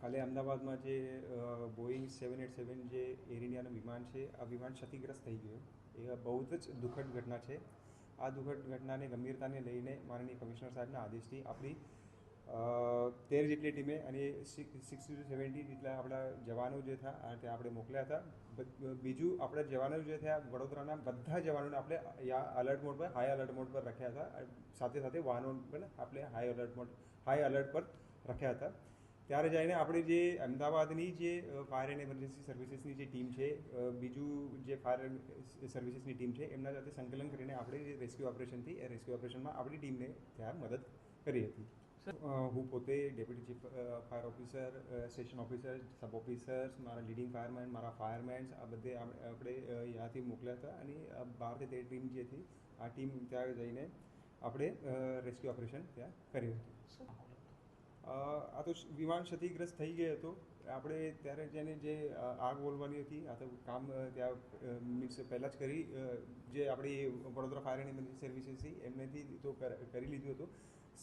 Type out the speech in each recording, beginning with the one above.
કાલે અમદાવાદમાં જે બોઈંગ 787 જે એર ઇન્ડિયાનું વિમાન છે, આ વિમાન ક્ષતિગ્રસ્ત થઈ ગયું. એ બહુ જ દુઃખદ ઘટના છે. આ દુઃખદ ઘટનાને ગંભીરતાને લઈને માનનીય કમિશનર સાહેબના આદેશથી આપણી 13 જેટલી ટીમે અને 60 to 70 જેટલા આપણા જવાનો જે થયા ત્યાં આપણે મોકલ્યા હતા. બીજું આપણા જવાનો જે થયા વડોદરાના બધા જવાનોને આપણે અલર્ટ મોડ પર હાઈ અલર્ટ મોડ પર રાખ્યા હતા. સાથે સાથે વાહનો પણ આપણે હાઈ અલર્ટ પર રાખ્યા હતા. ત્યારે જઈને આપણે જે અમદાવાદની જે ફાયર એન્ડ ઇમરજન્સી સર્વિસીસની જે ટીમ છે, બીજું જે ફાયર સર્વિસીસની ટીમ છે, એમના સાથે સંકલન કરીને આપણે જે રેસ્ક્યુ ઓપરેશનથી એ રેસ્ક્યુ ઓપરેશનમાં આપણી ટીમને ત્યાં મદદ કરી હતી. હું પોતે deputy chief fire officer, station officer, sub officers, મારા લીડિંગ ફાયરમેન, મારા ફાયરમેન્સ આ બધે આપણે ત્યાંથી મોકલ્યા હતા અને 12 થી 13 ટીમ જે હતી આ ટીમ ત્યાં જઈને આપણે રેસ્ક્યુ ઓપરેશન ત્યાં કર્યું હતું. આ તો વિમાન ક્ષતિગ્રસ્ત થઈ ગયો હતો. આપણે ત્યારે જેને જે આગ ઓલવાની હતી આ તો કામ ત્યાં મીન્સ પહેલાં જ કરી જે આપણી વડોદરા ફાયર એન્ડ ઇમરજન્સી સર્વિસીસથી એમનેથી તો કરી લીધું હતું.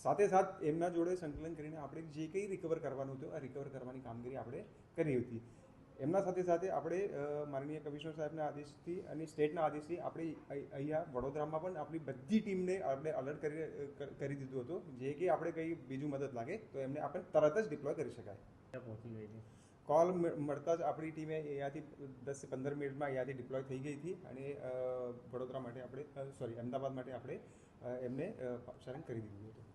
સાથે સાથ એમના જોડે સંકલન કરીને આપણે જે કંઈ રિકવર કરવાનું હતું આ રિકવર કરવાની કામગીરી આપણે કરી હતી. એમના સાથે સાથે આપણે માનનીય કમિશનર સાહેબના આદેશથી અને સ્ટેટના આદેશથી આપણે અહીંયા વડોદરામાં પણ આપણી બધી ટીમને આપણે અલર્ટ કરી દીધું હતું. જે કે આપણે કંઈ બીજું મદદ લાગે તો એમને આપણે તરત જ ડિપ્લોય કરી શકાય. પહોંચી ગઈ હતી. કોલ મળતા જ આપણી ટીમે અહીંયાથી 10 થી 15 મિનિટમાં અહીંયાથી ડિપ્લોય થઈ ગઈ હતી અને વડોદરા માટે આપણે અમદાવાદ માટે આપણે એમને પાચારણ કરી દીધું હતું.